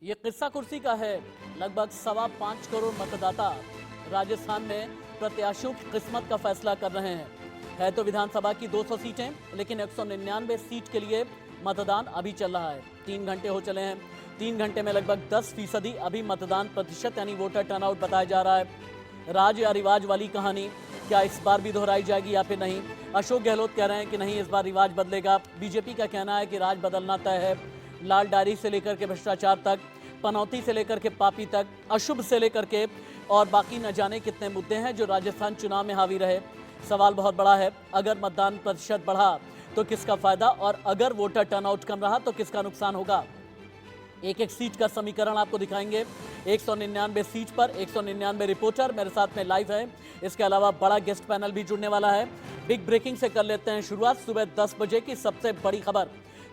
ये किस्सा कुर्सी का है। लगभग 5.25 करोड़ मतदाता राजस्थान में प्रत्याशियों की किस्मत का फैसला कर रहे हैं। है तो विधानसभा की 200 सीटें, लेकिन 199 सीट के लिए मतदान अभी चल रहा है। 3 घंटे हो चले हैं। 3 घंटे में लगभग 10% अभी मतदान प्रतिशत यानी वोटर टर्नआउट बताया जा रहा है। राज या रिवाज वाली कहानी क्या इस बार भी दोहराई जाएगी या फिर नहीं? अशोक गहलोत कह रहे हैं कि नहीं, इस बार रिवाज बदलेगा। बीजेपी का कहना है कि राज बदलना तय है। लाल डायरी से लेकर के भ्रष्टाचार तक, पनौती से लेकर के पापी तक, अशुभ से लेकर के और बाकी न जाने कितने मुद्दे हैं जो राजस्थान चुनाव में हावी रहे। सवाल बहुत बड़ा है, अगर मतदान प्रतिशत बढ़ा तो किसका फायदा और अगर वोटर टर्नआउट कम रहा तो किसका नुकसान होगा? एक एक सीट का समीकरण आपको दिखाएंगे। 199 सीट पर 199 रिपोर्टर मेरे साथ में लाइव है। इसके अलावा बड़ा गेस्ट पैनल भी जुड़ने वाला है। बिग ब्रेकिंग से कर लेते हैं शुरुआत। सुबह 10 बजे की सबसे बड़ी खबर,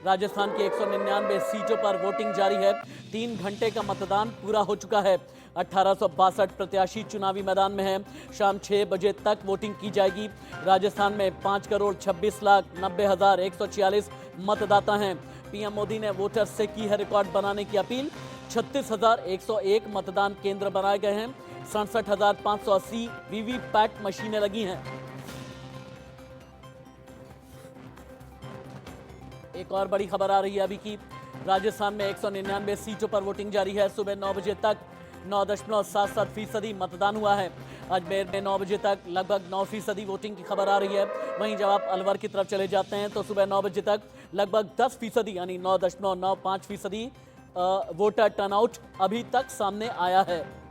राजस्थान की 199 सीटों पर वोटिंग जारी है। 3 घंटे का मतदान पूरा हो चुका है। 1862 प्रत्याशी चुनावी मैदान में हैं। शाम 6 बजे तक वोटिंग की जाएगी। राजस्थान में 5,26,90,146 मतदाता हैं। पीएम मोदी ने वोटर्स से की है रिकॉर्ड बनाने की अपील। 36,101 मतदान केंद्र बनाए गए हैं। 67,580 वीवीपैट मशीनें लगी हैं। एक और बड़ी खबर आ रही है अभी की, राजस्थान में 199 सीटों पर वोटिंग जारी है। सुबह 9 बजे तक 9.77% मतदान हुआ है। अजमेर में 9 बजे तक लगभग 9% वोटिंग की खबर आ रही है। वहीं जब आप अलवर की तरफ चले जाते हैं तो सुबह 9 बजे तक लगभग 10% यानी 9.95% वोटर टर्नआउट अभी तक सामने आया है।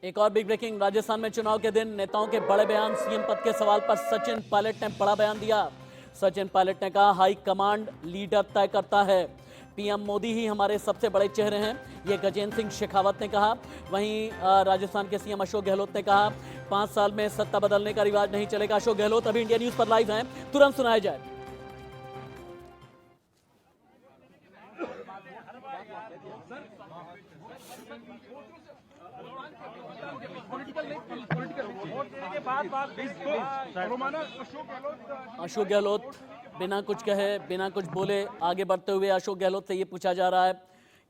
एक और बिग ब्रेकिंग, राजस्थान में चुनाव के दिन नेताओं के बड़े बयान। सीएम पद के सवाल पर सचिन पायलट ने बड़ा बयान दिया। सचिन पायलट ने कहा, हाई कमांड लीडर तय करता है। पीएम मोदी ही हमारे सबसे बड़े चेहरे हैं, ये गजेंद्र सिंह शेखावत ने कहा। वहीं राजस्थान के सीएम अशोक गहलोत ने कहा, 5 साल में सत्ता बदलने का रिवाज नहीं चलेगा। अशोक गहलोत अभी इंडिया न्यूज पर लाइव हैं, तुरंत सुनाया जाए। अशोक गहलोत बिना कुछ कहे, बिना कुछ बोले आगे बढ़ते हुए अशोक गहलोत से ये पूछा जा रहा है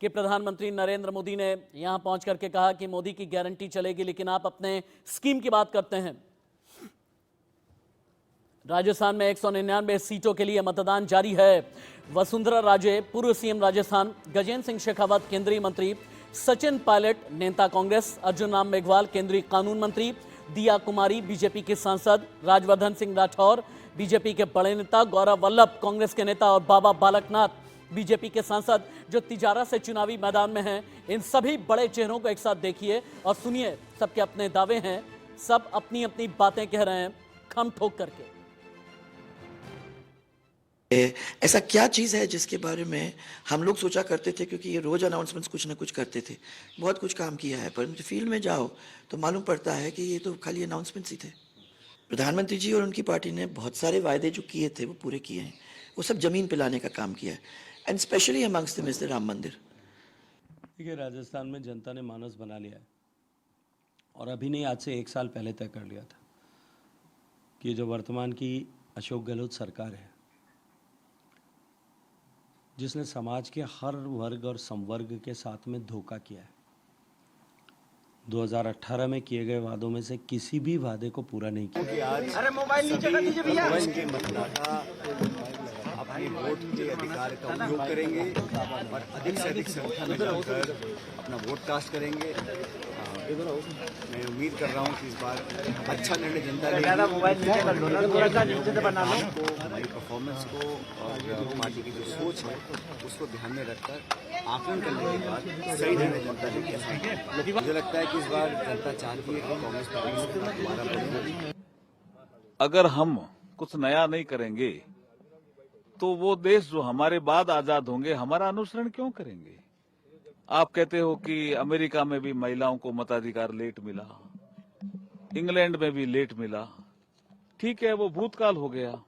कि प्रधानमंत्री नरेंद्र मोदी ने यहां पहुंच करके कहा कि मोदी की गारंटी चलेगी, लेकिन आप अपने स्कीम की बात करते हैं। राजस्थान में 199 सीटों के लिए मतदान जारी है। वसुंधरा राजे पूर्व सीएम राजस्थान, गजेंद्र सिंह शेखावत केंद्रीय मंत्री, सचिन पायलट नेता कांग्रेस, अर्जुन राम मेघवाल केंद्रीय कानून मंत्री, दिया कुमारी बीजेपी के सांसद, राजवर्धन सिंह राठौर बीजेपी के बड़े नेता, गौरव वल्लभ कांग्रेस के नेता और बाबा बालकनाथ बीजेपी के सांसद जो तिजारा से चुनावी मैदान में हैं। इन सभी बड़े चेहरों को एक साथ देखिए और सुनिए। सबके अपने दावे हैं, सब अपनी अपनी बातें कह रहे हैं खम ठोक करके। ऐसा क्या चीज़ है जिसके बारे में हम लोग सोचा करते थे, क्योंकि ये रोज अनाउंसमेंट्स कुछ ना कुछ करते थे, बहुत कुछ काम किया है, पर फील्ड में जाओ तो मालूम पड़ता है कि ये तो खाली अनाउंसमेंट्स ही थे। प्रधानमंत्री जी और उनकी पार्टी ने बहुत सारे वायदे जो किए थे वो पूरे किए हैं। वो सब जमीन पे लाने का काम किया है, and specially amongst them is the Ram मंदिर। देखिए, राजस्थान में जनता ने मानस बना लिया है और अभी नहीं, आज से 1 साल पहले तय कर लिया था कि जो वर्तमान की अशोक गहलोत सरकार है, जिसने समाज के हर वर्ग और संवर्ग के साथ में धोखा किया है, 2018 में किए गए वादों में से किसी भी वादे को पूरा नहीं किया। अरे मोबाइल नीचे कर दीजिए भैया। के मतदाता अपने वोट के अधिकार का उपयोग करेंगे और अधिक से अधिक संख्या में जाकर अपना वोट कास्ट करेंगे। मैं उम्मीद कर रहा हूँ कि इस बार अच्छा निर्णय जनता लेगी। मोबाइल नीचे कर लो ना, थोड़ा सा नीचे से बना लो। हमारी परफॉर्मेंस को और पार्टी की जो सोच है उसको ध्यान में रखकर आकलन करने के बाद सही निर्णय जनता लेगी। मुझे लगता है कि इस बार जनता चाहती है कि कांग्रेस पार्टी दोबारा बढ़े। अगर हम कुछ नया नहीं करेंगे तो वो देश जो हमारे बाद आजाद होंगे हमारा अनुसरण क्यों करेंगे? आप कहते हो कि अमेरिका में भी महिलाओं को मताधिकार लेट मिला, इंग्लैंड में भी लेट मिला। ठीक है, वो भूतकाल हो गया।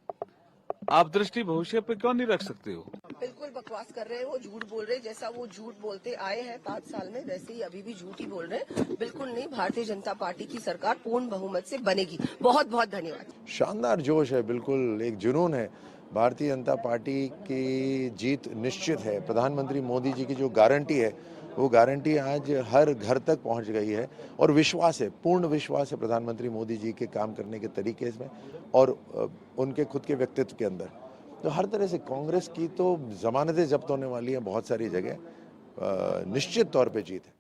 आप दृष्टि भविष्य पे क्यों नहीं रख सकते हो? बिल्कुल बकवास कर रहे हैं, वो झूठ बोल रहे हैं। जैसा वो झूठ बोलते आए हैं 5 साल में, वैसे ही अभी भी झूठ ही बोल रहे हैं। बिल्कुल नहीं, भारतीय जनता पार्टी की सरकार पूर्ण बहुमत से बनेगी। बहुत बहुत धन्यवाद। शानदार जोश है, बिल्कुल एक जुनून है। भारतीय जनता पार्टी की जीत निश्चित है। प्रधानमंत्री मोदी जी की जो गारंटी है वो गारंटी आज हर घर तक पहुंच गई है और विश्वास है, पूर्ण विश्वास है प्रधानमंत्री मोदी जी के काम करने के तरीके में और उनके खुद के व्यक्तित्व के अंदर। तो हर तरह से कांग्रेस की तो जमानतें जब्त होने वाली हैं बहुत सारी जगह, निश्चित तौर पे जीत है।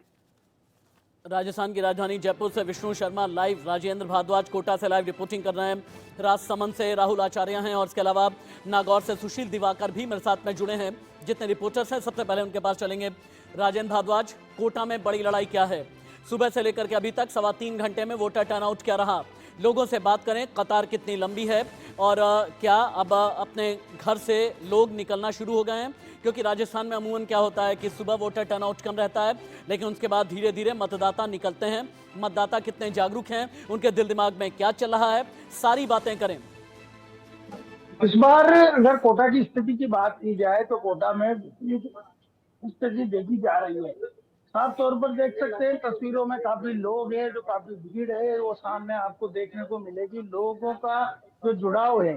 राजस्थान की राजधानी जयपुर से विष्णु शर्मा लाइव, राजेंद्र भारद्वाज कोटा से लाइव रिपोर्टिंग कर रहे हैं, राजसमंद से राहुल आचार्य हैं और इसके अलावा नागौर से सुशील दिवाकर भी मेरे साथ में जुड़े हैं। जितने रिपोर्टर्स हैं सबसे पहले उनके पास चलेंगे। राजेंद्र भारद्वाज, कोटा में बड़ी लड़ाई क्या है? सुबह से लेकर के अभी तक 3.25 घंटे में वोटर टर्नआउट क्या रहा? लोगों से बात करें, कतार कितनी लंबी है और क्या अब अपने घर से लोग निकलना शुरू हो गए हैं? क्योंकि राजस्थान में अमूमन क्या होता है कि सुबह वोटर टर्नआउट कम रहता है, लेकिन उसके बाद धीरे धीरे मतदाता निकलते हैं। मतदाता कितने जागरूक हैं, उनके दिल दिमाग में क्या चल रहा है, सारी बातें करें। इस बार अगर कोटा की स्थिति की बात की जाए तो कोटा में स्थिति देखी जा रही है। साफ तौर पर देख सकते हैं, तस्वीरों में काफी लोग हैं, जो काफी भीड़ है वो सामने आपको देखने को मिलेगी। लोगों का जो जुड़ाव है,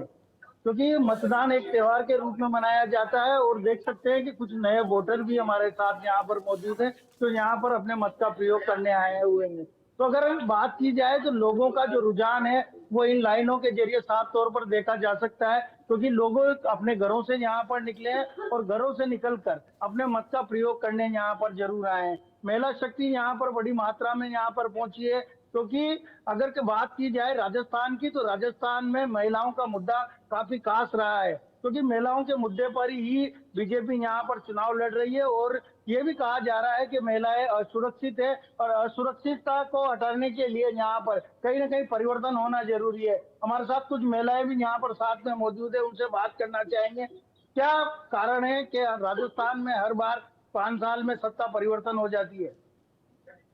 क्योंकि मतदान एक त्योहार के रूप में मनाया जाता है और देख सकते हैं कि कुछ नए वोटर भी हमारे साथ यहाँ पर मौजूद हैं, तो यहाँ पर अपने मत का प्रयोग करने आए हुए हैं। तो अगर बात की जाए तो लोगों का जो रुझान है वो इन लाइनों के जरिए साफ तौर पर देखा जा सकता है, क्योंकि लोग अपने घरों से यहाँ पर निकले हैं और घरों से निकलकर अपने मत का प्रयोग करने यहाँ पर जरूर आए हैं। महिला शक्ति यहाँ पर बड़ी मात्रा में यहाँ पर पहुंची है, क्योंकि अगर के बात की जाए राजस्थान की तो राजस्थान में महिलाओं का मुद्दा काफी खास रहा है, क्योंकि महिलाओं के मुद्दे पर ही बीजेपी यहाँ पर चुनाव लड़ रही है और ये भी कहा जा रहा है कि महिलाएं असुरक्षित है और असुरक्षितता को हटाने के लिए यहाँ पर कहीं ना कहीं परिवर्तन होना जरूरी है। हमारे साथ कुछ महिलाएं भी यहाँ पर साथ में मौजूद है, उनसे बात करना चाहेंगे। क्या कारण है कि राजस्थान में हर बार 5 साल में सत्ता परिवर्तन हो जाती है?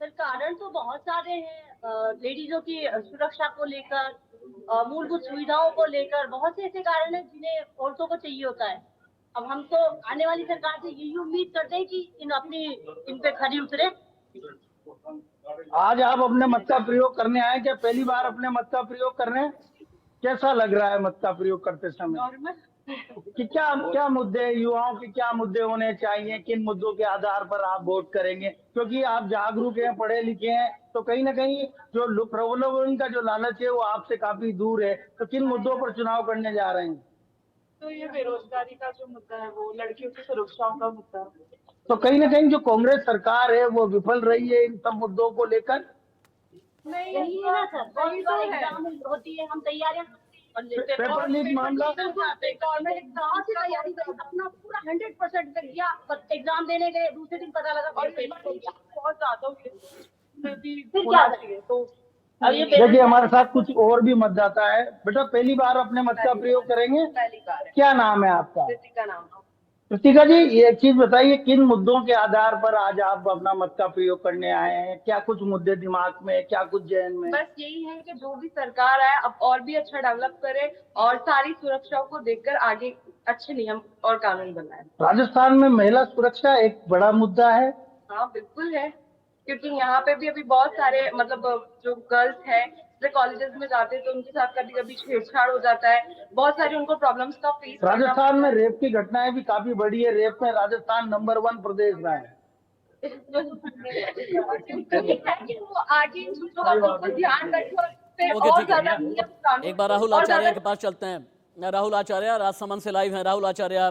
सर, कारण तो बहुत सारे हैं। लेडीजों की सुरक्षा को लेकर, मूलभूत सुविधाओं को लेकर बहुत से ऐसे कारण हैं जिन्हें औरतों को चाहिए होता है। अब हम तो आने वाली सरकार से यही उम्मीद करते हैं कि इन पे खरी उतरे। आज आप अपने मत का प्रयोग करने आए, क्या पहली बार अपने मत का प्रयोग कर रहे हैं? कैसा लग रहा है मत का प्रयोग करते समय? नॉर्मल कि क्या मुद्दे, युवाओं के क्या मुद्दे होने चाहिए, किन मुद्दों के आधार पर आप वोट करेंगे? क्योंकि आप जागरूक हैं, पढ़े लिखे हैं, तो कहीं ना कहीं जो प्रलोभन का जो लालच है वो आपसे काफी दूर है। तो किन मुद्दों पर चुनाव करने जा रहे हैं? तो ये बेरोजगारी का जो मुद्दा है, वो लड़कियों की सुरक्षा का मुद्दा है। तो कहीं ना कहीं जो कांग्रेस सरकार है वो विफल रही है इन सब मुद्दों को लेकर। नहीं, यही है ना सर, बहुत सारे एग्जाम होती है, हम तैयारियां पेपर लीक मामला, गवर्नमेंट एग्जाम से तैयारी करी, अपना पूरा 100% कर दिया, एग्जाम देने गए, दूसरे दिन पता लगा बहुत ज्यादा फिर क्या करेंगे? तो देखिए हमारे साथ कुछ और भी मतदाता है। बेटा पहली बार अपने मत का प्रयोग करेंगे? पहली बार है। क्या नाम है आपका? कृतिका नाम। कृतिका जी, ये एक चीज बताइए, किन मुद्दों के आधार पर आज आप अपना मत का प्रयोग करने आए हैं? क्या कुछ मुद्दे दिमाग में, क्या कुछ जहन में? बस यही है कि जो भी सरकार आए अब और भी अच्छा डेवलप करे और सारी सुरक्षाओं को देखकर आगे अच्छे नियम और कानून बनाए। राजस्थान में महिला सुरक्षा एक बड़ा मुद्दा है। हाँ बिल्कुल है, क्योंकि यहाँ पे भी अभी बहुत सारे मतलब जो गर्ल्स हैं कॉलेजेस में जाते हैं तो उनके साथ कभी कभी छेड़छाड़ हो जाता है, बहुत सारी उनको प्रॉब्लम्स का फेस। राजस्थान में रेप की घटनाएं भी काफी बढ़ी है। रेप में राजस्थान नंबर 1 प्रदेश रहा है। वो आगे ध्यान रखे और ज्यादा। एक बार राहुल आचार्य के पास चलते हैं। राहुल आचार्य राजसमंद से लाइव हैं। राहुल आचार्य,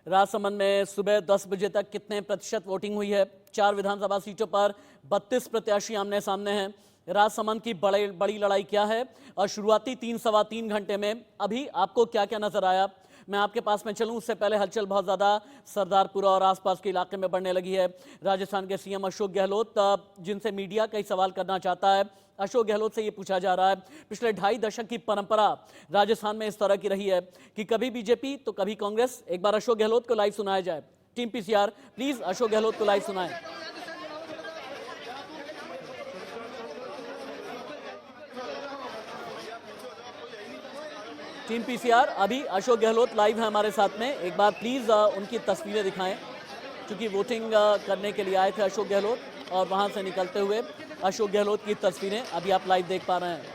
राजसमंद में सुबह 10 बजे तक कितने प्रतिशत वोटिंग हुई है? 4 विधानसभा सीटों पर 32 प्रत्याशी आमने सामने हैं। राजसमंद की बड़ी लड़ाई क्या है और शुरुआती 3-3.25 घंटे में अभी आपको क्या क्या नजर आया? मैं आपके पास में चलूं उससे पहले हलचल बहुत ज्यादा सरदारपुरा और आसपास के इलाके में बढ़ने लगी है। राजस्थान के सीएम अशोक गहलोत, जिनसे मीडिया कई सवाल करना चाहता है, अशोक गहलोत से ये पूछा जा रहा है, पिछले 2.5 दशक की परंपरा राजस्थान में इस तरह की रही है कि कभी बीजेपी तो कभी कांग्रेस। एक बार अशोक गहलोत को लाइव सुनाया जाए। Team PCR please Ashok Gehlot को लाइव सुनाएं। टीम पीसीआर, अभी अशोक गहलोत लाइव है हमारे साथ में। एक बार प्लीज उनकी तस्वीरें दिखाएं, क्योंकि वोटिंग करने के लिए आए थे अशोक गहलोत और वहां से निकलते हुए अशोक गहलोत की तस्वीरें अभी आप लाइव देख पा रहे हैं।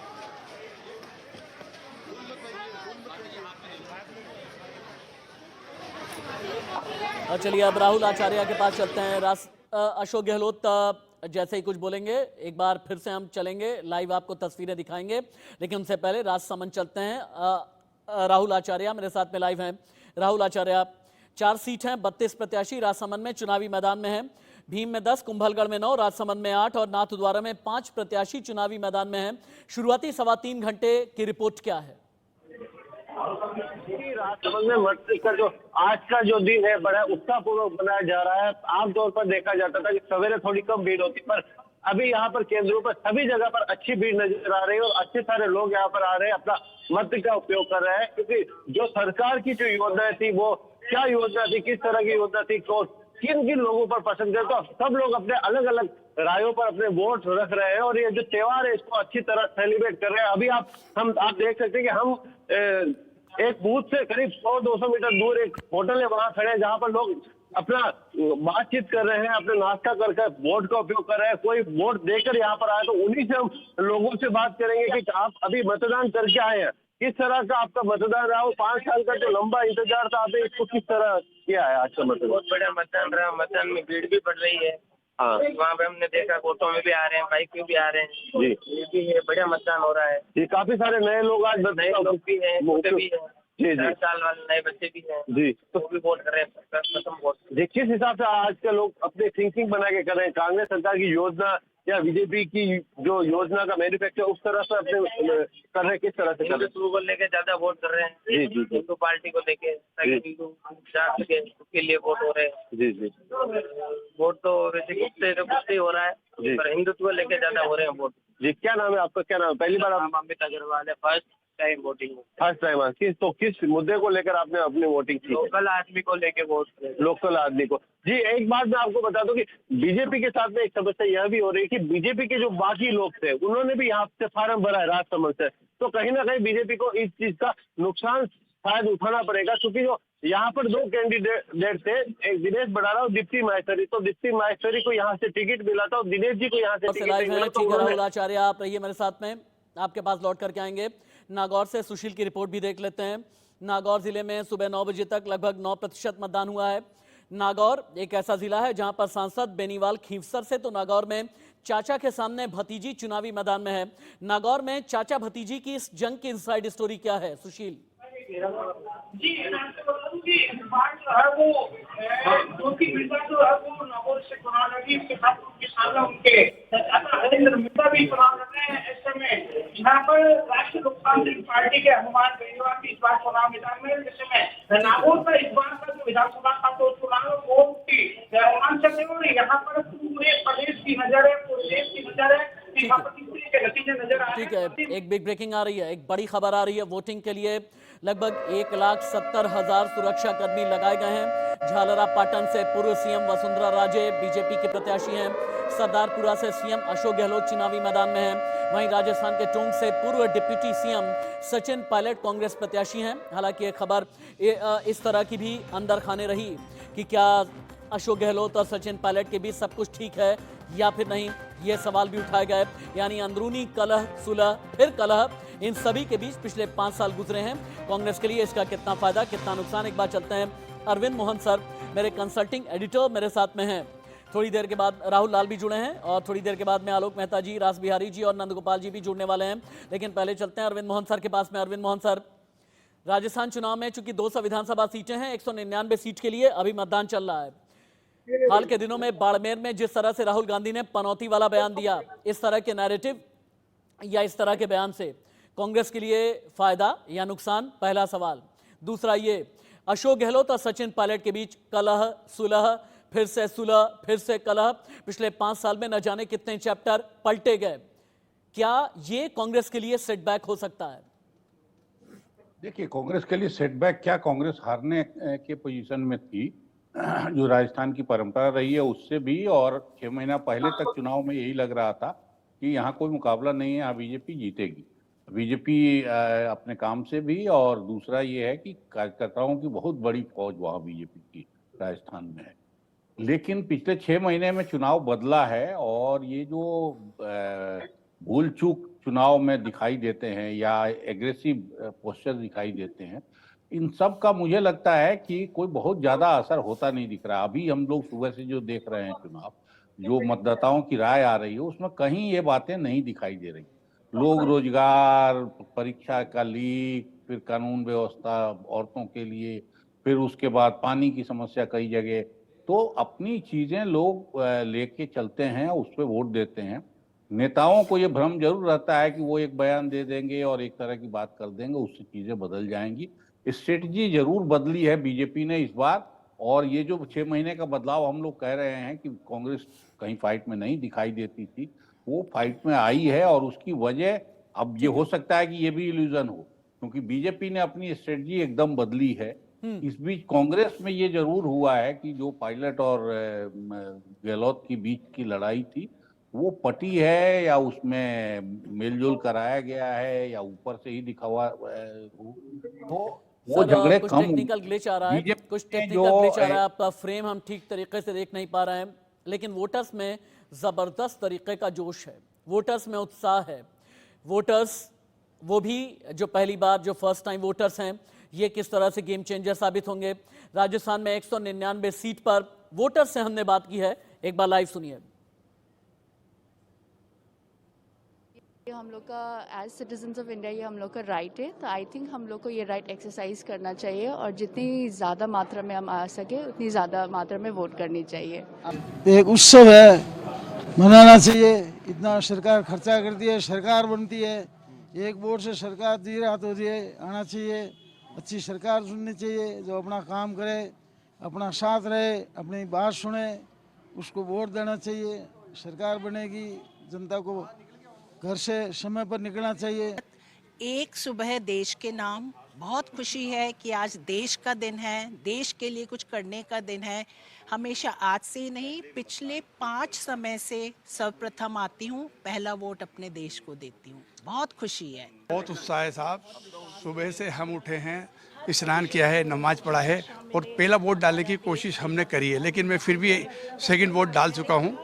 और चलिए अब राहुल आचार्य के पास चलते हैं। अशोक गहलोत जैसे ही कुछ बोलेंगे एक बार फिर से हम चलेंगे, लाइव आपको तस्वीरें दिखाएंगे, लेकिन उनसे पहले राजसमंद चलते हैं। राहुल आचार्य मेरे साथ में लाइव हैं। राहुल आचार्य, 4 सीट हैं, 32 प्रत्याशी राजसमंद में चुनावी मैदान में हैं। भीम में 10, कुंभलगढ़ में 9, राजसमंद में 8 और नाथद्वारा में 5 प्रत्याशी चुनावी मैदान में हैं। शुरुआती 3.25 घंटे की रिपोर्ट क्या है? राजसमंद में मतदान का जो आज का जो दिन है बड़ा उत्साहपूर्वक मनाया जा रहा है। आमतौर पर देखा जाता था कि सवेरे थोड़ी कम भीड़ होती, पर अभी यहाँ पर केंद्रों पर सभी जगह पर अच्छी भीड़ नजर आ रही है और अच्छे सारे लोग यहाँ पर आ रहे हैं, अपना मत का उपयोग कर रहे हैं। क्योंकि जो सरकार की जो योजनाएं थी वो क्या योजना थी, किस तरह की योजना थी, किन किन लोगों पर पसंद है, तो सब लोग अपने अलग अलग रायों पर अपने वोट रख रहे हैं और ये जो त्योहार है इसको अच्छी तरह सेलिब्रेट कर रहे हैं। अभी आप देख सकते हैं कि हम एक बूथ से करीब 100-200 मीटर दूर एक होटल है, वहां खड़े हैं जहां पर लोग अपना बातचीत कर रहे हैं, अपने नाश्ता करके वोट का उपयोग कर रहे हैं। कोई वोट देकर यहाँ पर आए तो उन्हीं से हम लोगों से बात करेंगे कि आप अभी मतदान करके आए हैं, किस तरह का आपका मतदान रहा हो, 5 साल का जो लंबा इंतजार था आपने इसको किस तरह किया है आज का मतदान? बहुत बढ़िया मतदान रहा। मतदान में भीड़ भी बढ़ रही है। हाँ, वहाँ पे हमने देखा ऑटो में भी आ रहे हैं, बाइक में भी आ रहे हैं जी, ये भी है, बढ़िया मतदान हो रहा है जी। काफी सारे नए लोग आज नए लोग भी हैं, बूढ़े भी हैं जी, 10 साल वाले नए बच्चे भी हैं जी, तो भी वोट कर रहे हैं, प्रथम वोट जी। किस हिसाब से आज के लोग अपने थिंकिंग बना के कर रहे हैं? कांग्रेस सरकार की योजना या बीजेपी की जो योजना का मैन्युफैक्चर उस तरह से अपने कर रहे हैं, किस तरह से कर रहे हैं? हिंदुत्व को लेके ज्यादा वोट कर रहे हैं जी जी, हिंदू पार्टी को लेके, ताकि हिंदू जात के लिए वोट हो रहे हैं जी जी। वोट तो वैसे कुछ ही हो रहा है जी, पर हिंदुत्व को लेके ज्यादा हो रहे हैं वोट जी। क्या नाम है आपका? क्या नाम है? पहली बार आप? अमित अग्रवाल है, first time voting. First time किस मुद्दे को लेकर आपने अपनी वोटिंग की? लोकल आदमी को लेके वोट, लोकल आदमी को जी। एक बात मैं आपको बता दूं कि बीजेपी के साथ में एक समस्या यह भी हो रही है कि बीजेपी के जो बाकी लोग थे उन्होंने भी यहाँ से फार्म भरा है राजसमंद से, तो कहीं ना कहीं बीजेपी को इस चीज का नुकसान शायद उठाना पड़ेगा। क्योंकि जो यहाँ पर 2 कैंडिडेट थे, एक दिनेश बड़ाला और दीप्ति माहेश्वरी, तो दीप्ति माहेश्वरी को यहाँ से टिकट मिला था और दिनेश जी को यहाँ से टिकट नहीं मिला। तो राहुल आचार्य आप रहिए मेरे साथ में, आपके पास लौट करके आएंगे। नागौर से सुशील की रिपोर्ट भी देख लेते हैं। नागौर जिले में सुबह 9 बजे तक लगभग 9% मतदान हुआ है। नागौर एक ऐसा जिला है जहां पर सांसद बेनीवाल खींवसर से तो नागौर में चाचा के सामने भतीजी चुनावी मैदान में है। नागौर में चाचा भतीजी की इस जंग की इनसाइड स्टोरी क्या है, सुशील? जी, इस बार जो है वो ज्योति मिर्जा जो है वो नागौर से चुनाव लड़ी, इसके साथ किसान उनके हरेंद्र मिर्जा भी चुनाव लड़ रहे हैं। ऐसे में यहाँ पर राष्ट्रीय लोकतांत्रिक पार्टी के हनुमान बेनीवाल भी इस बार चुनाव मैदान में। जैसे में नागौर का इस बार का जो विधानसभा का तो चुनाव वो रोमांचक है और यहाँ पर पूरे प्रदेश की नजर है, पूरे देश की नजर है। ठीक है, एक बिग ब्रेकिंग आ रही है, एक बड़ी खबर आ रही है। वोटिंग के लिए लगभग 1,70,000 सुरक्षा कर्मी लगाए गए हैं। झालरा पाटन से पूर्व सीएम वसुंधरा राजे बीजेपी के प्रत्याशी हैं। सरदारपुरा से सीएम अशोक गहलोत चुनावी मैदान में हैं। वहीं राजस्थान के टोंक से पूर्व डिप्टी सीएम सचिन पायलट कांग्रेस प्रत्याशी हैं। हालांकि ये खबर इस तरह की भी अंदर खाने रही कि क्या अशोक गहलोत और सचिन पायलट के बीच सब कुछ ठीक है या फिर नहीं, ये सवाल भी उठाए गए। यानी अंदरूनी कलह, सुलह, फिर कलह, इन सभी के बीच पिछले 5 साल गुजरे हैं। कांग्रेस के लिए इसका कितना फायदा, कितना नुकसान, एक बार चलते हैं। अरविंद मोहन सर मेरे कंसल्टिंग एडिटर मेरे साथ में हैं। थोड़ी देर के बाद राहुल लाल भी जुड़े हैं और थोड़ी देर के बाद में आलोक मेहता जी, रास बिहारी जी और नंदगोपाल जी भी जुड़ने वाले हैं। लेकिन पहले चलते हैं अरविंद मोहन सर के पास में। अरविंद मोहन सर, राजस्थान चुनाव में चूंकि 200 विधानसभा सीटें हैं, 199 सीट के लिए अभी मतदान चल रहा है। हाल के दिनों में बाड़मेर में जिस तरह से राहुल गांधी ने पनौती वाला बयान दिया, इस तरह के नैरेटिव या इस तरह के बयान से कांग्रेस के लिए फायदा या नुकसान, पहला सवाल। दूसरा ये, अशोक गहलोत और सचिन पायलट के बीच कलह, सुलह, फिर से सुलह, फिर से कलह, पिछले 5 साल में न जाने कितने चैप्टर पलटे गए। क्या ये कांग्रेस के लिए सेटबैक हो सकता है? देखिए, कांग्रेस के लिए सेटबैक क्या, कांग्रेस हारने के पोजीशन में थी, जो राजस्थान की परंपरा रही है उससे भी, और 6 महीना पहले तक चुनाव में यही लग रहा था कि यहाँ कोई मुकाबला नहीं है, यहाँ बीजेपी जीतेगी। बीजेपी अपने काम से भी, और दूसरा ये है कि कार्यकर्ताओं की बहुत बड़ी फौज वहाँ बीजेपी की राजस्थान में है। लेकिन पिछले 6 महीने में चुनाव बदला है और ये जो भूल चूक चुनाव में दिखाई देते हैं या एग्रेसिव पोस्चर दिखाई देते हैं, इन सब का मुझे लगता है कि कोई बहुत ज्यादा असर होता नहीं दिख रहा। अभी हम लोग सुबह से जो देख रहे हैं चुनाव, जो मतदाताओं की राय आ रही है उसमें कहीं ये बातें नहीं दिखाई दे रही। लोग रोजगार, परीक्षा का लीक, फिर कानून व्यवस्था औरतों के लिए, फिर उसके बाद पानी की समस्या कई जगह, तो अपनी चीजें लोग लेके चलते हैं, उस पर वोट देते हैं। नेताओं को ये भ्रम जरूर रहता है कि वो एक बयान दे देंगे और एक तरह की बात कर देंगे, उससे चीजें बदल जाएंगी। स्ट्रेटजी जरूर बदली है बीजेपी ने इस बार, और ये जो 6 महीने का बदलाव हम लोग कह रहे हैं कि कांग्रेस कहीं फाइट में नहीं दिखाई देती थी, वो फाइट में आई है। और उसकी वजह, अब ये हो सकता है कि ये भी इल्यूजन हो, क्योंकि बीजेपी ने अपनी स्ट्रेटजी एकदम बदली है। इस बीच कांग्रेस में ये जरूर हुआ है कि जो पायलट और गहलोत की बीच की लड़ाई थी वो पटी है, या उसमें मेलजोल कराया गया है, या ऊपर से ही दिखा हुआ तो वो झगड़े कुछ कम। टेक्निकल ग्लिच आ रहा है, बीजेपी कुछ ने टेक्निकल ग्लिच आ रहा है, आपका फ्रेम हम ठीक तरीके से देख नहीं पा रहे हैं, लेकिन वोटर्स में जबरदस्त तरीके का जोश है, वोटर्स में उत्साह है। वोटर्स वो भी जो पहली बार, जो फर्स्ट टाइम वोटर्स हैं, ये किस तरह से गेम चेंजर साबित होंगे। राजस्थान में 199 सीट पर वोटर्स से हमने बात की है, एक बार लाइव सुनिए। हम लोग का एज सिटीजन्स ऑफ इंडिया ये हम लोग का राइट है, तो आई थिंक हम लोग को ये राइट एक्सरसाइज करना चाहिए और जितनी ज़्यादा मात्रा में हम आ सके उतनी ज़्यादा मात्रा में वोट करनी चाहिए। एक उत्सव है, मनाना चाहिए। इतना सरकार खर्चा करती है, सरकार बनती है, एक वोट से सरकार धीरे हाथ होती है, आना चाहिए। अच्छी सरकार चुननी चाहिए जो अपना काम करे, अपना साथ रहे, अपनी बात सुने, उसको वोट देना चाहिए। सरकार बनेगी, जनता को घर से समय पर निकलना चाहिए। एक सुबह देश के नाम, बहुत खुशी है कि आज देश का दिन है, देश के लिए कुछ करने का दिन है। हमेशा आज से ही नहीं, पिछले 5 समय से सर्वप्रथम आती हूँ, पहला वोट अपने देश को देती हूँ। बहुत खुशी है, बहुत उत्साह है साहब। सुबह से हम उठे हैं, स्नान किया है, नमाज पढ़ा है और पहला वोट डालने की कोशिश हमने करी है, लेकिन मैं फिर भी सेकंड वोट डाल चुका हूँ।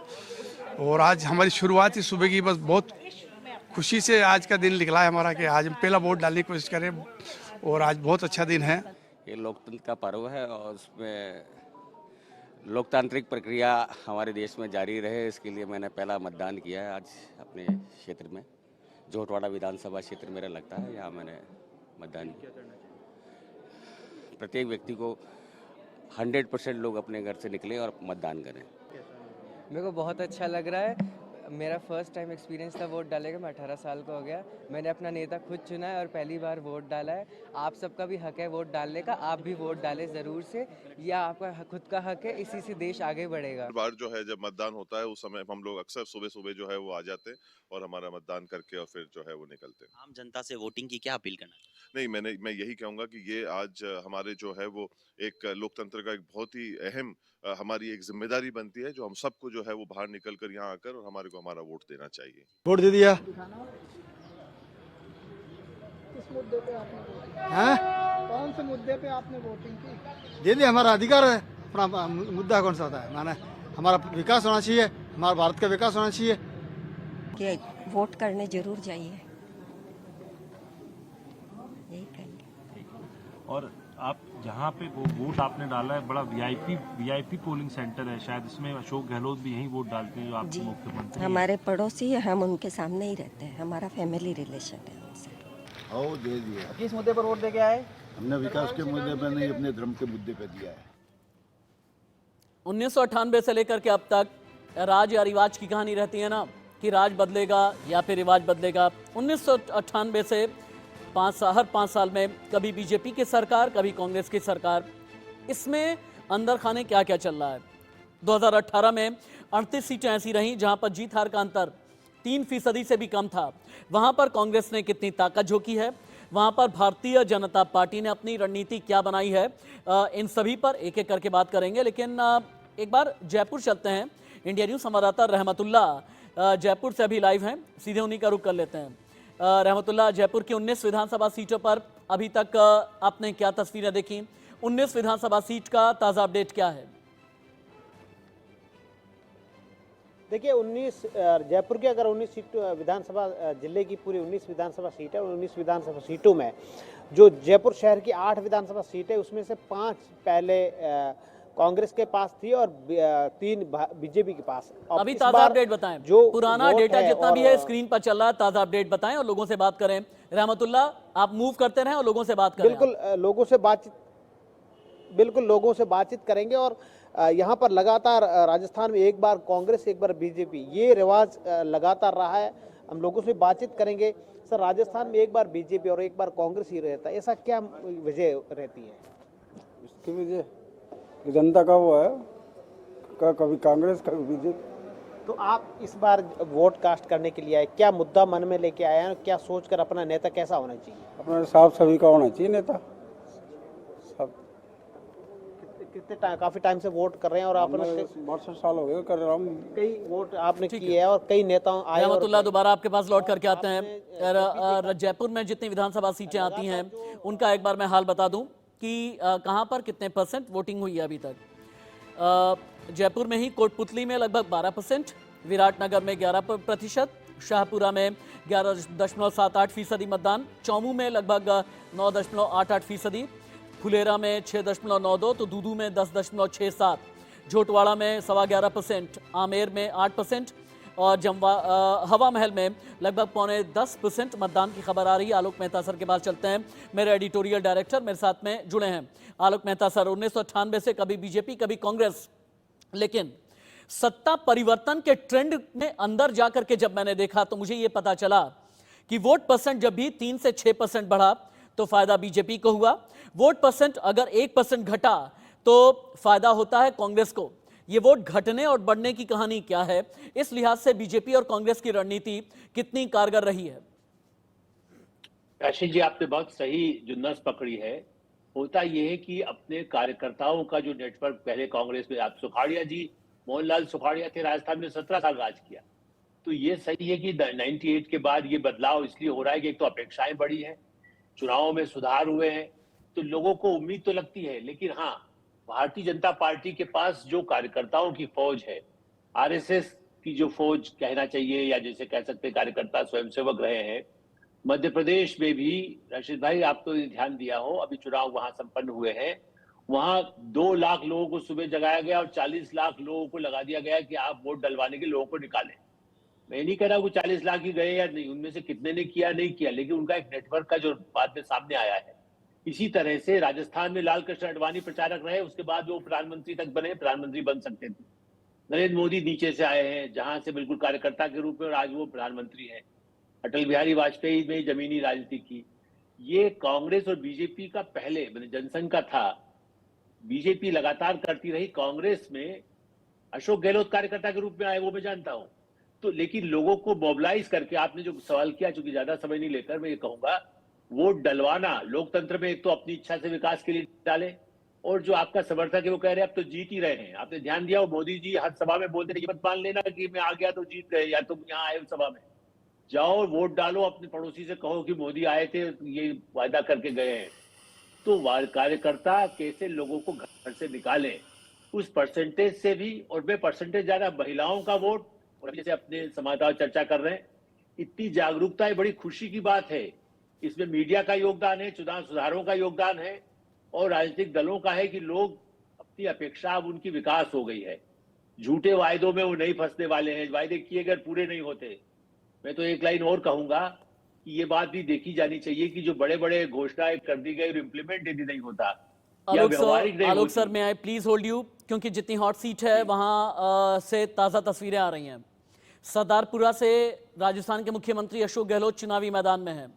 और आज हमारी शुरुआत ही सुबह की, बस बहुत खुशी से आज का दिन निकला है हमारा कि आज हम पहला वोट डालने की कोशिश करें, और आज बहुत अच्छा दिन है। ये लोकतंत्र का पर्व है और उसमें लोकतांत्रिक प्रक्रिया हमारे देश में जारी रहे, इसके लिए मैंने पहला मतदान किया है आज अपने क्षेत्र में। जोटवाड़ा विधानसभा क्षेत्र मेरा लगता है, यहाँ मैंने मतदान किया। प्रत्येक व्यक्ति को 100% लोग अपने घर से निकलें और मतदान करें। मेरे को बहुत अच्छा लग रहा है। मेरा फर्स्ट टाइम एक्सपीरियंस था वोट डालने का। मैं 18 साल का हो गया। मैंने अपना नेता खुद चुना है और पहली बार वोट डाला है। आप सबका भी हक है वोट डालने का, आप भी वोट डालें ज़रूर से, यह आपका खुद का हक है, इसी से देश आगे बढ़ेगा। हर बार जो है जब मतदान होता है उस समय हम लोग अक्सर सुबह सुबह जो है वो आ जाते हैं और हमारा मतदान करके और फिर जो है वो निकलते हैं। आम जनता से वोटिंग की क्या अपील करना? नहीं, मैं यही कहूँगा कि ये आज हमारे जो है वो एक लोकतंत्र का एक बहुत ही अहम हमारी एक जिम्मेदारी बनती है, जो हम सबको जो है वो बाहर निकल कर यहाँ आकर और हमारे को हमारा वोट देना चाहिए। वोट दे दिया। किस मुद्दे पे आपने वोटिंग? हैं? कौन से मुद्दे पे आपने वोटिंग की? दे दिया, हमारा अधिकार है। अपना मुद्दा कौन सा होता है? माने हमारा विकास होना चाहिए, हमारा भारत का विकास होना चाहिए। कि वोट करने जरूर जाइए, यही कहेंगे। और आप जहाँ पे वो वोट आपने डाला है, बड़ा वीआईपी पोलिंग सेंटर है, शायद इसमें अशोक गहलोत भी यहीं वोट डालते हैं जो आपके मुख्यमंत्री। हमारे पड़ोसी है, हम उनके सामने ही रहते हैं, हमारा फैमिली रिलेशन है उनसे। और दे दिया। किस मुद्दे पर वोट दे के आए? हमने विकास के मुद्दे पर नहीं, अपने धर्म के मुद्दे पे दिया है। 1998 से लेकर के अब तक राज या रिवाज की कहानी रहती है ना, कि राज बदलेगा या फिर रिवाज बदलेगा। 1998 से हर 5 साल में कभी बीजेपी की सरकार, कभी कांग्रेस की सरकार। इसमें अंदर खाने क्या क्या चल रहा है? 2018 में 38 सीटें ऐसी रहीं जहां पर जीत हार का अंतर 3% से भी कम था। वहां पर कांग्रेस ने कितनी ताकत झोंकी है, वहां पर भारतीय जनता पार्टी ने अपनी रणनीति क्या बनाई है, इन सभी पर एक एक करके बात करेंगे। लेकिन एक बार जयपुर चलते हैं। इंडिया न्यूज संवाददाता रहमतुल्ला जयपुर से अभी लाइव हैं, सीधे उन्हीं का रुख कर लेते हैं। रहमतुल्ला, जयपुर की 19 विधानसभा सीटों पर अभी तक आपने क्या तस्वीरें देखी? 19 विधानसभा सीट का ताजा अपडेट क्या है? देखिए 19 जयपुर के अगर 19 सीट विधानसभा जिले की पूरी 19 विधानसभा सीट है, 19 विधानसभा सीटों में जो जयपुर शहर की 8 विधानसभा सीट है उसमें से 5 पहले कांग्रेस के पास थी और 3 बीजेपी के पास। अभी ताजा अपडेट बताएं, जो पुराना डेटा जितना भी है स्क्रीन पर चल रहा है, ताजा अपडेट बताएं और लोगों से बात करें। रहमतुल्लाह, आप मूव करते रहें और लोगों से बात करें। बिल्कुल लोगों से बातचीत करेंगे। और यहाँ पर लगातार राजस्थान में एक बार कांग्रेस एक बार बीजेपी, ये रिवाज लगातार रहा है। हम लोगों से बातचीत करेंगे। सर, राजस्थान में एक बार बीजेपी और एक बार कांग्रेस ही रहता है, ऐसा क्या वजह रहती है? इसकी वजह जनता का वो है, कभी कांग्रेस कभी बीजेपी। तो आप इस बार वोट कास्ट करने के लिए आए, क्या मुद्दा मन में लेके आए हैं? क्या सोचकर अपना नेता कैसा होना चाहिए? अपना साफ सभी का होना चाहिए नेता। काफी टाइम से वोट कर रहे हैं और आपने 62 साल हो गए कर रहा हूँ। कई वोट आपने किए हैं और कई नेताओं आए। रहमतुल्लाह, दोबारा आपके पास लौट करके आते हैं। जयपुर में जितनी विधानसभा सीटें आती हैं उनका एक बार मैं हाल बता दूं कि कहां पर कितने % वोटिंग हुई है अभी तक। जयपुर में ही कोटपुतली में लगभग 12%, विराटनगर में 11%, शाहपुरा में 11.78% मतदान, चौमू में लगभग 9.88%, फुलेरा में 6.92, तो दूदू में 10.67, झोटवाड़ा में 11.25%, आमेर में 8% और हवा महल में लगभग 9.10% मतदान की खबर आ रही है। आलोक मेहता सर के पास चलते हैं, मेरे एडिटोरियल डायरेक्टर मेरे साथ में जुड़े हैं। आलोक मेहता सर, 1998 से कभी बीजेपी कभी कांग्रेस, लेकिन सत्ता परिवर्तन के ट्रेंड में अंदर जाकर के जब मैंने देखा तो मुझे ये पता चला कि वोट परसेंट जब भी 3 से 6% बढ़ा तो फायदा बीजेपी को हुआ, वोट परसेंट अगर 1% घटा तो फायदा होता है कांग्रेस को। ये वोट घटने और बढ़ने की कहानी क्या है? इस लिहाज से बीजेपी और कांग्रेस की रणनीति कितनी कारगर रही है? आशीष जी, आपने बहुत सही जो नस पकड़ी है। होता यह है कि अपने कार्यकर्ताओं का जो नेटवर्क, पहले कांग्रेस में आप सुखाड़िया जी, मोहनलाल सुखाड़िया थे, राजस्थान में 17 साल राज किया। तो ये सही है कि 98 के बाद ये बदलाव इसलिए हो रहा है कि एक तो अपेक्षाएं बढ़ी है, चुनावों में सुधार हुए हैं, तो लोगों को उम्मीद तो लगती है। लेकिन हाँ, भारतीय जनता पार्टी के पास जो कार्यकर्ताओं की फौज है, आरएसएस की जो फौज कहना चाहिए, या जैसे कह सकते कार्यकर्ता स्वयंसेवक रहे हैं। मध्य प्रदेश में भी रशीद भाई, आप तो ध्यान दिया हो, अभी चुनाव वहां संपन्न हुए हैं, वहां 2 लाख लोगों को सुबह जगाया गया और 40 लाख लोगों को लगा दिया गया कि आप वोट डलवाने के लोगों को निकालें। मैं नहीं कह रहा कि 40 लाख ही गए या नहीं, उनमें से कितने ने किया नहीं किया, लेकिन उनका एक नेटवर्क का जो बाद में सामने आया है। इसी तरह से राजस्थान में लाल कृष्ण आडवाणी प्रचारक रहे, उसके बाद वो प्रधानमंत्री तक बने, प्रधानमंत्री बन सकते थे। नरेंद्र मोदी नीचे से आए हैं, जहां से बिल्कुल कार्यकर्ता के रूप में, और आज वो प्रधानमंत्री हैं। अटल बिहारी वाजपेयी में जमीनी राजनीति की। ये कांग्रेस और बीजेपी का पहले जनसंघ का था, बीजेपी लगातार करती रही। कांग्रेस में अशोक गहलोत कार्यकर्ता के रूप में आए, वो मैं जानता हूं। तो लेकिन लोगों को मोबिलाइज करके, आपने जो सवाल किया, चूंकि ज्यादा समय नहीं लेकर मैं ये कहूंगा, वोट डलवाना लोकतंत्र में एक तो अपनी इच्छा से विकास के लिए डाले, और जो आपका समर्थक है वो कह रहे हैं अब तो जीत ही रहे हैं। आपने ध्यान दिया हो, मोदी जी हर सभा में बोलते थे ये मत मान लेना कि मैं आ गया तो जीत गए, या तुम यहाँ आए सभा में, जाओ वोट डालो, अपने पड़ोसी से कहो कि मोदी आए थे, ये वायदा करके गए हैं। तो कार्यकर्ता कैसे लोगों को घर से निकाले, उस परसेंटेज से भी, और वे परसेंटेज ज्यादा महिलाओं का वोट, और जैसे अपने संवाददाता चर्चा कर रहे हैं, इतनी जागरूकता है, बड़ी खुशी की बात है। इसमें मीडिया का योगदान है, चुनाव सुधारों का योगदान है, और राजनीतिक दलों का है कि लोग अपनी अपेक्षा, अब उनकी विकास हो गई है। झूठे वायदों में वो नहीं फंसने वाले हैं, वायदे किए गए पूरे नहीं होते। मैं तो एक लाइन और कहूंगा कि ये बात भी देखी जानी चाहिए कि जो बड़े बड़े घोषणाएं कर दी गई और इम्प्लीमेंट यदि नहीं होता, आलोक सर, मैं आई प्लीज होल्ड यू, क्योंकि जितनी हॉट सीट है वहां से ताजा तस्वीरें आ रही हैं। सरदारपुरा से राजस्थान के मुख्यमंत्री अशोक गहलोत चुनावी मैदान में हैं।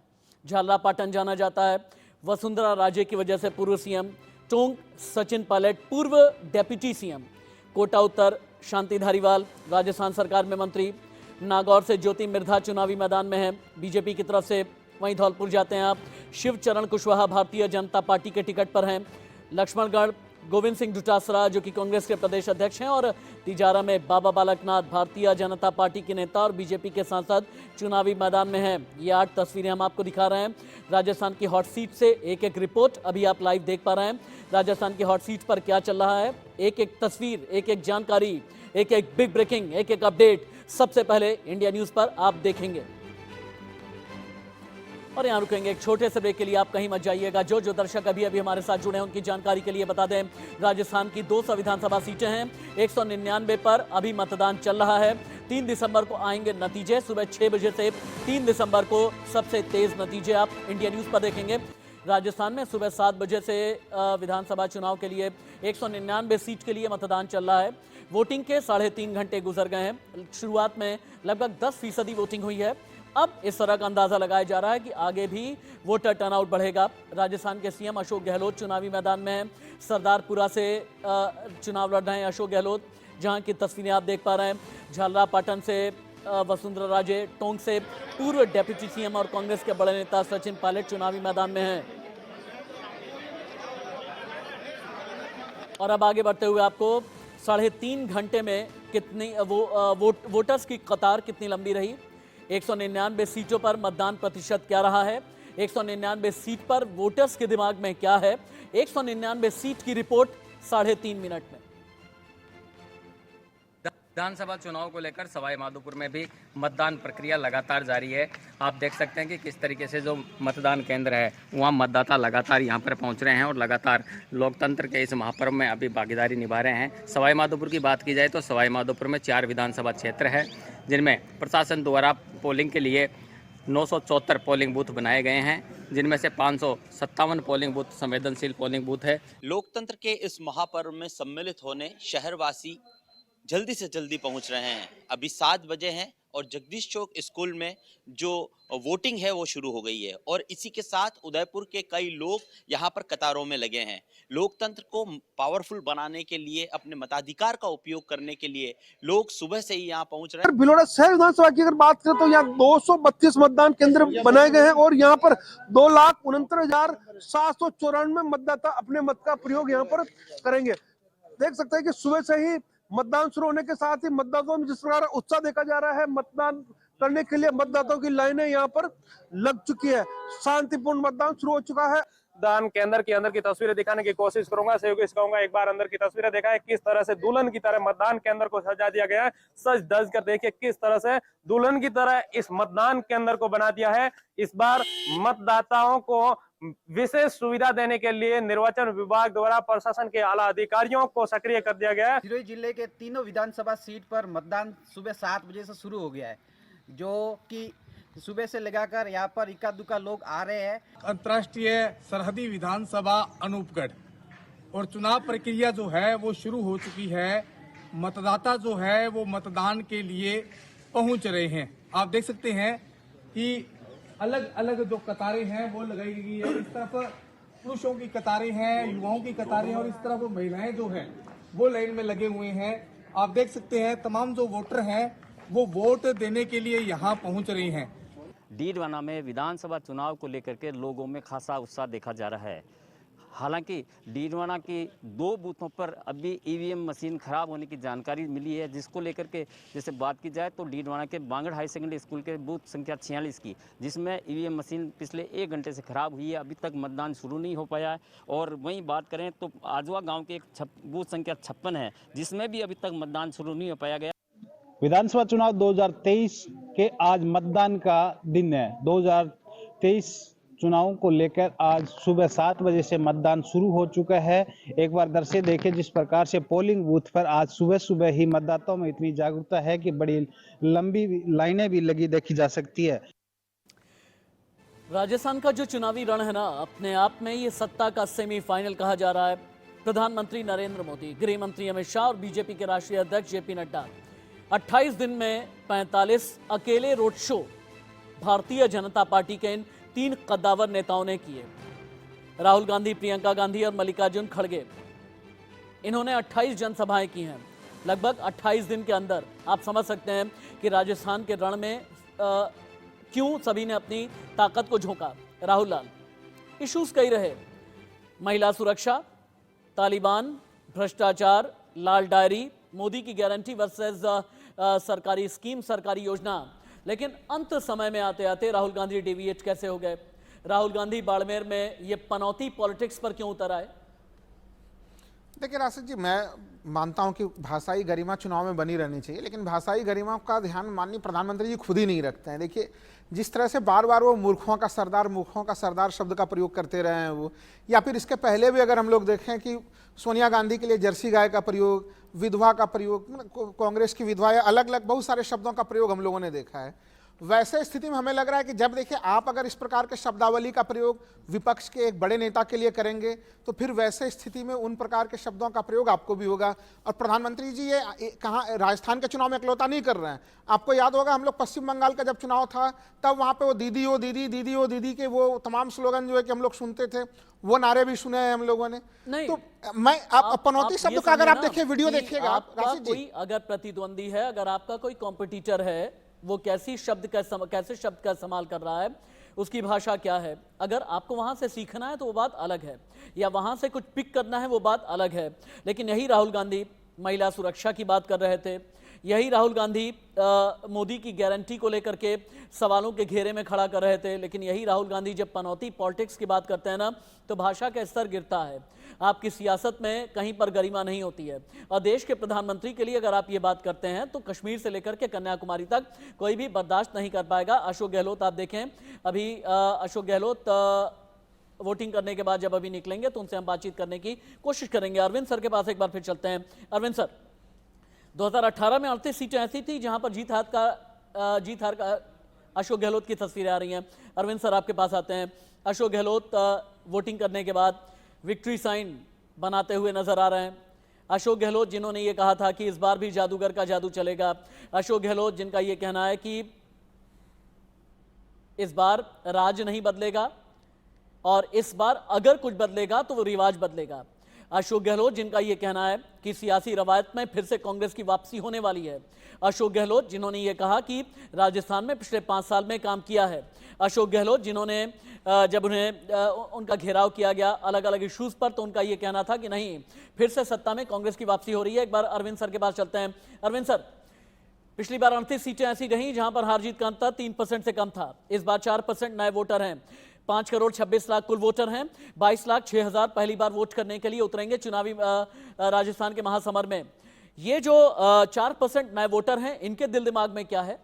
झालरापाटन जाना जाता है वसुंधरा राजे की वजह से पूर्व सीएम, टोंक सचिन पायलट पूर्व डेप्यूटी सीएम, कोटा उत्तर शांति धारीवाल राजस्थान सरकार में मंत्री, नागौर से ज्योति मिर्धा चुनावी मैदान में है बीजेपी की तरफ से। वहीं धौलपुर जाते हैं आप, शिवचरण कुशवाहा भारतीय जनता पार्टी के टिकट पर हैं। लक्ष्मणगढ़ गोविंद सिंह डोटासरा जो कि कांग्रेस के प्रदेश अध्यक्ष हैं, और तिजारा में बाबा बालकनाथ भारतीय जनता पार्टी के नेता और बीजेपी के सांसद चुनावी मैदान में हैं। ये 8 तस्वीरें हम आपको दिखा रहे हैं राजस्थान की हॉट सीट से। एक एक रिपोर्ट अभी आप लाइव देख पा रहे हैं। राजस्थान की हॉट सीट पर क्या चल रहा है, एक एक तस्वीर, एक एक जानकारी, एक एक बिग ब्रेकिंग, एक एक अपडेट सबसे पहले इंडिया न्यूज पर आप देखेंगे। और यहाँ रुकेंगे एक छोटे से ब्रेक के लिए, आप कहीं मत जाइएगा। जो दर्शक अभी अभी हमारे साथ जुड़े हैं उनकी जानकारी के लिए बता दें, राजस्थान की 200 विधानसभा सीटें हैं। 199 पर अभी मतदान चल रहा है। 3 दिसंबर को आएंगे नतीजे, सुबह 6 बजे से 3 दिसंबर को सबसे तेज नतीजे आप इंडिया न्यूज पर देखेंगे। राजस्थान में सुबह 7 बजे से विधानसभा चुनाव के लिए 199 सीट के लिए मतदान चल रहा है। वोटिंग के 3.5 घंटे गुजर गए हैं। शुरुआत में लगभग 10% वोटिंग हुई है। अब इस तरह का अंदाजा लगाया जा रहा है कि आगे भी वोटर टर्नआउट बढ़ेगा। राजस्थान के सीएम अशोक गहलोत चुनावी मैदान में हैं। सरदारपुरा से चुनाव लड़ रहे हैं अशोक गहलोत, जहां की तस्वीरें आप देख पा रहे हैं। झालरापाटन से वसुंधरा राजे, टोंक से पूर्व डेप्यूटी सीएम और कांग्रेस के बड़े नेता सचिन पायलट चुनावी मैदान में हैं। और अब आगे बढ़ते हुए आपको 3.5 घंटे में कितनी वोटर्स की कतार कितनी लंबी रही, 199 सीटों पर मतदान प्रतिशत क्या रहा है, 199 सीट पर वोटर्स के दिमाग में क्या है, 199 सीट की रिपोर्ट 3.5 मिनट में। विधानसभा चुनाव को लेकर सवाई माधोपुर में भी मतदान प्रक्रिया लगातार जारी है। आप देख सकते हैं कि किस तरीके से जो मतदान केंद्र है वहाँ मतदाता लगातार यहाँ पर पहुँच रहे हैं और लगातार लोकतंत्र के इस महापर्व में अभी भागीदारी निभा रहे हैं। सवाई माधोपुर की बात की जाए तो सवाई माधोपुर में 4 विधानसभा क्षेत्र है, जिनमें प्रशासन द्वारा पोलिंग के लिए 974 पोलिंग बूथ बनाए गए हैं, जिनमें से 557 पोलिंग बूथ संवेदनशील पोलिंग बूथ है। लोकतंत्र के इस महापर्व में सम्मिलित होने शहरवासी जल्दी से जल्दी पहुंच रहे हैं। अभी 7 बजे हैं और जगदीश चौक स्कूल में जो वोटिंग है वो शुरू हो गई है, और इसी के साथ उदयपुर के कई लोग यहाँ पर कतारों में लगे हैं। लोकतंत्र को पावरफुल बनाने के लिए, अपने मताधिकार का उपयोग करने के लिए लोग सुबह से ही यहाँ पहुंच रहे हैं। भिलोड़ा शहर विधानसभा की अगर बात करें तो यहाँ 232 मतदान केंद्र बनाए गए हैं और यहाँ पर 2,69,794 मतदाता अपने मत का प्रयोग यहाँ पर करेंगे। देख सकते हैं कि सुबह से ही मतदान शुरू होने के साथ ही मतदाताओं में जिस प्रकार उत्साह देखा जा रहा है, मतदान करने के लिए मतदाताओं की लाइनें यहाँ पर लग चुकी है। शांतिपूर्ण मतदान शुरू हो चुका है। मतदान केंद्र के अंदर की तस्वीरें दिखाने की कोशिश करूंगा। सहयोगी से कहूंगा एक बार अंदर की तस्वीरें दिखाएं, किस तरह से दुल्हन की तरह मतदान केंद्र को सजा दिया गया है। सज धज कर देखिए किस तरह से दुल्हन की तरह इस मतदान केंद्र को बना दिया है। इस बार मतदाताओं को विशेष सुविधा देने के लिए निर्वाचन विभाग द्वारा प्रशासन के आला अधिकारियों को सक्रिय कर दिया गया है। सिरोही जिले के तीनों विधानसभा सीट पर मतदान सुबह 7 बजे से शुरू हो गया है, जो कि सुबह से लगाकर यहाँ पर इक्का दुक्का लोग आ रहे हैं। अंतर्राष्ट्रीय सरहदी विधानसभा अनूपगढ़ और चुनाव प्रक्रिया जो है वो शुरू हो चुकी है। मतदाता जो है वो मतदान के लिए पहुंच रहे हैं। आप देख सकते हैं कि अलग अलग जो कतारें हैं वो लगाई गई है। इस तरफ पुरुषों की कतारें हैं, युवाओं की कतारें हैं, और इस तरफ महिलाएं जो हैं वो लाइन में लगे हुए हैं। आप देख सकते हैं तमाम जो वोटर हैं वो वोट देने के लिए यहाँ पहुँच रहे हैं। डीडवाना में विधानसभा चुनाव को लेकर के लोगों में खासा उत्साह देखा जा रहा है। हालांकि डीडवाना की 2 बूथों पर अभी ईवीएम मशीन खराब होने की जानकारी मिली है, जिसको लेकर के जैसे बात की जाए तो डीडवाना के बांगड़ हाई सेकेंडरी स्कूल के बूथ संख्या 46 की, जिसमें ईवीएम मशीन पिछले 1 घंटे से खराब हुई है, अभी तक मतदान शुरू नहीं हो पाया है। और वहीं बात करें तो आजवा गाँव के एक बूथ संख्या 56 है, जिसमें भी अभी तक मतदान शुरू नहीं हो पाया गया। विधानसभा चुनाव 2023 के आज मतदान का दिन है। 2023 चुनावों को लेकर आज सुबह 7 बजे से मतदान शुरू हो चुका है। एक बार दर्शक देखें जिस प्रकार से पोलिंग बूथ पर आज सुबह सुबह ही मतदाताओं में इतनी जागरूकता है कि बड़ी लंबी लाइनें भी लगी देखी जा सकती है। राजस्थान का जो चुनावी रण है ना, अपने आप में ये सत्ता का सेमीफाइनल कहा जा रहा है। प्रधानमंत्री नरेंद्र मोदी, गृह मंत्री अमित शाह और बीजेपी के राष्ट्रीय अध्यक्ष जेपी नड्डा 28 दिन में 45 अकेले road show Bharatiya Janata party के इन 3 कद्दावर नेताओं ने किए। राहुल गांधी, प्रियंका गांधी और मल्लिकार्जुन खड़गे, इन्होंने 28 जनसभाएं की हैं। लगभग 28 दिन के अंदर आप समझ सकते हैं कि राजस्थान के रण में क्यों सभी ने अपनी ताकत को झोंका। राहुल लाल, इश्यूज कई रहे, महिला सुरक्षा, तालिबान, भ्रष्टाचार, लाल डायरी, मोदी की गारंटी वर्सेस सरकारी स्कीम, सरकारी योजना। लेकिन अंत समय में आते आते राहुल गांधी डेविएट कैसे हो गए? राहुल गांधी बाड़मेर में ये पनौती पॉलिटिक्स पर क्यों उतर आए? देखिए राशिद जी, मैं मानता हूं कि भाषाई गरिमा चुनाव में बनी रहनी चाहिए, लेकिन भाषाई गरिमा का ध्यान माननीय प्रधानमंत्री जी खुद ही नहीं रखते हैं। देखिए जिस तरह से बार बार वो मूर्खों का सरदार शब्द का प्रयोग करते रहे हैं वो, या फिर इसके पहले भी अगर हम लोग देखें कि सोनिया गांधी के लिए जर्सी गाय का प्रयोग, विधवा का प्रयोग, कांग्रेस की विधवा, या अलग अलग बहुत सारे शब्दों का प्रयोग हम लोगों ने देखा है। वैसे स्थिति में हमें लग रहा है कि जब देखिए आप अगर इस प्रकार के शब्दावली का प्रयोग विपक्ष के एक बड़े नेता के लिए करेंगे तो फिर वैसे स्थिति में उन प्रकार के शब्दों का प्रयोग आपको भी होगा। और प्रधानमंत्री जी ये कहाँ राजस्थान के चुनाव में इकलौता नहीं कर रहे हैं। आपको याद होगा हम लोग पश्चिम बंगाल का जब चुनाव था तब वहाँ पे वो दीदी ओ दीदी, दीदी ओ दीदी के वो तमाम स्लोगन जो है कि हम लोग सुनते थे, वो नारे भी सुने हैं हम लोगों ने। नहीं, तो मैं आप पनौती शब्द का अगर आप देखिए वीडियो देखिएगा आप राशिद जी, कोई अगर प्रतिद्वंदी है, अगर आपका कोई कॉम्पिटिटर है, वो कैसे शब्द का इस्तेमाल कर रहा है, उसकी भाषा क्या है, अगर आपको वहां से सीखना है तो वो बात अलग है, या वहां से कुछ पिक करना है वो बात अलग है। लेकिन यही राहुल गांधी महिला सुरक्षा की बात कर रहे थे, यही राहुल गांधी मोदी की गारंटी को लेकर के सवालों के घेरे में खड़ा कर रहे थे। लेकिन यही राहुल गांधी जब पनौती पॉलिटिक्स की बात करते हैं ना, तो भाषा का स्तर गिरता है। आपकी सियासत में कहीं पर गरिमा नहीं होती है। और देश के प्रधानमंत्री के लिए अगर आप ये बात करते हैं तो कश्मीर से लेकर के कन्याकुमारी तक कोई भी बर्दाश्त नहीं कर पाएगा। अशोक गहलोत आप देखें, अभी अशोक गहलोत वोटिंग करने के बाद जब अभी निकलेंगे तो उनसे हम बातचीत करने की कोशिश करेंगे। अरविंद सर के पास एक बार फिर चलते हैं। अरविंद सर, 2018 में 38 सीटें ऐसी थी जहां पर जीत हार का अशोक गहलोत की तस्वीरें आ रही हैं। अरविंद सर आपके पास आते हैं। अशोक गहलोत वोटिंग करने के बाद विक्ट्री साइन बनाते हुए नजर आ रहे हैं। अशोक गहलोत जिन्होंने ये कहा था कि इस बार भी जादूगर का जादू चलेगा। अशोक गहलोत जिनका ये कहना है कि इस बार राज नहीं बदलेगा और इस बार अगर कुछ बदलेगा तो वो रिवाज बदलेगा। अशोक गहलोत जिनका ये कहना है कि सियासी रवायत में फिर से कांग्रेस की वापसी होने वाली है। अशोक गहलोत जिन्होंने ये कहा कि राजस्थान में पिछले 5 साल में काम किया है। अशोक गहलोत जिन्होंने जब उन्हें उनका घेराव किया गया अलग अलग इश्यूज पर तो उनका ये कहना था कि नहीं, फिर से सत्ता में कांग्रेस की वापसी हो रही है। एक बार अरविंद सर के पास चलते हैं। अरविंद सर, पिछली बार 38 सीटें ऐसी रहीं जहां पर हार जीत का अंतर 3% से कम था। इस बार 4% नए वोटर हैं। 5 करोड़ 26 लाख कुल वोटर हैं। 22 लाख 6 हजार पहली बार वोट करने के लिए उतरेंगे चुनावी राजस्थान के महासमर में। ये जो 4% नए वोटर हैं, इनके दिल दिमाग में क्या है?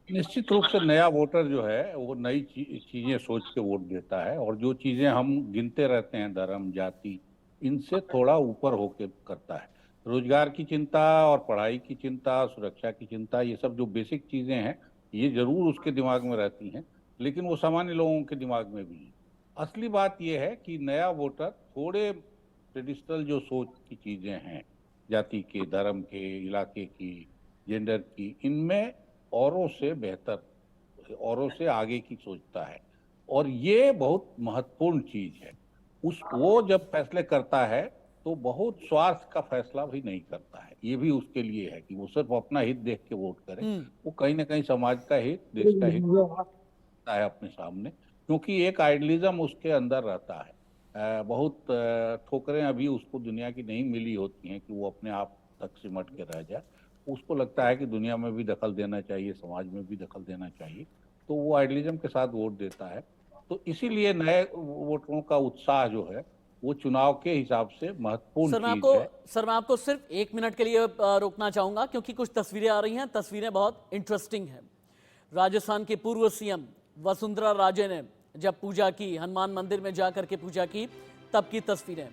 निश्चित रूप से नया वोटर जो है वो नई चीजें सोच के वोट देता है, और जो चीजें हम गिनते रहते हैं धर्म जाति, इनसे थोड़ा ऊपर होके करता है। रोजगार की चिंता और पढ़ाई की चिंता, सुरक्षा की चिंता, ये सब जो बेसिक चीजें हैं ये जरूर उसके दिमाग में रहती हैं, लेकिन वो सामान्य लोगों के दिमाग में भी है। असली बात यह है कि नया वोटर थोड़े ट्रेडिशनल जो सोच की चीजें हैं, जाति के, धर्म के, इलाके की, जेंडर की, इनमें औरों से बेहतर, औरों से आगे की सोचता है, और ये बहुत महत्वपूर्ण चीज है। वो जब फैसले करता है तो बहुत स्वार्थ का फैसला भी नहीं करता है। ये भी उसके लिए है कि वो सिर्फ अपना हित देख के वोट करे। वो कहीं ना कहीं समाज का हित, देश का हित है अपने सामने, क्योंकि एक आइडियलिज्म उसके अंदर रहता है। बहुत ठोकरें अभी उसको दुनिया की नहीं मिली होती हैं कि वो अपने आप तक सिमट के रह जाए। उसको लगता है कि दुनिया में भी दखल देना चाहिए, समाज में भी दखल देना चाहिए, तो वो आइडियलिज्म के साथ वोट देता है। तो इसीलिए नए वोटरों का उत्साह जो है वो चुनाव के हिसाब से महत्वपूर्ण चीज है। सर, मैं आपको सिर्फ 1 मिनट के लिए रोकना चाहूंगा क्योंकि कुछ तस्वीरें आ रही हैं। तस्वीरें बहुत इंटरेस्टिंग हैं। राजस्थान के पूर्व सीएम वसुंधरा राजे ने जब पूजा की, हनुमान मंदिर में जाकर के पूजा की, तब की तस्वीरें।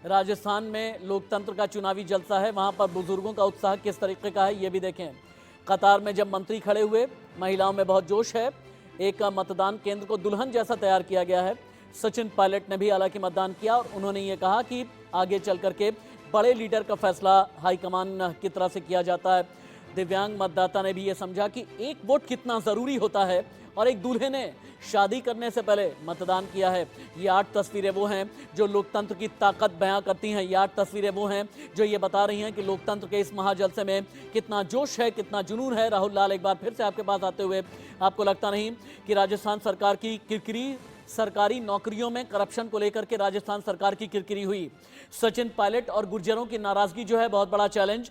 राजस्थान में लोकतंत्र का चुनावी जलसा है, वहां पर बुजुर्गों का उत्साह किस तरीके का है ये भी देखें। कतार में जब मंत्री खड़े हुए, महिलाओं में बहुत जोश है। एक मतदान केंद्र को दुल्हन जैसा तैयार किया गया है। सचिन पायलट ने भी हालांकि मतदान किया और उन्होंने ये कहा कि आगे चल करके बड़े लीडर का फैसला हाईकमान की तरह से किया जाता है। दिव्यांग मतदाता ने भी ये समझा कि एक वोट कितना ज़रूरी होता है और एक दूल्हे ने शादी करने से पहले मतदान किया है। ये 8 तस्वीरें वो हैं जो लोकतंत्र की ताकत बयां करती हैं। ये 8 तस्वीरें वो हैं जो ये बता रही हैं कि लोकतंत्र के इस महाजलसे में कितना जोश है, कितना जुनून है। राहुल लाल, एक बार फिर से आपके पास आते हुए, आपको लगता नहीं कि राजस्थान सरकार की किरकिरी सरकारी नौकरियों में करप्शन को लेकर के राजस्थान सरकार की किरकिरी हुई। सचिन पायलट और गुर्जरों की नाराजगी जो है बहुत बड़ा चैलेंज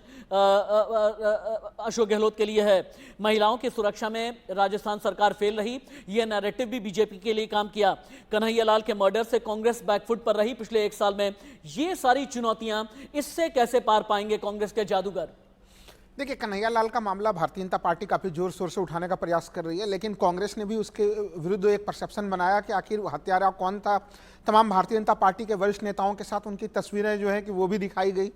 अशोक गहलोत के लिए है। महिलाओं की सुरक्षा में राजस्थान सरकार फेल रही, यह नैरेटिव भी बीजेपी के लिए काम किया। कन्हैया लाल के मर्डर से कांग्रेस बैकफुट पर रही पिछले 1 साल में। ये सारी चुनौतियां, इससे कैसे पार पाएंगे कांग्रेस के जादूगर? देखिए, कन्हैया लाल का मामला भारतीय जनता पार्टी काफी जोर शोर से उठाने का प्रयास कर रही है, लेकिन कांग्रेस ने भी उसके विरुद्ध एक परसेप्शन बनाया कि आखिर हत्यारा कौन था। तमाम भारतीय जनता पार्टी के वरिष्ठ नेताओं के साथ उनकी तस्वीरें जो है कि वो भी दिखाई गई।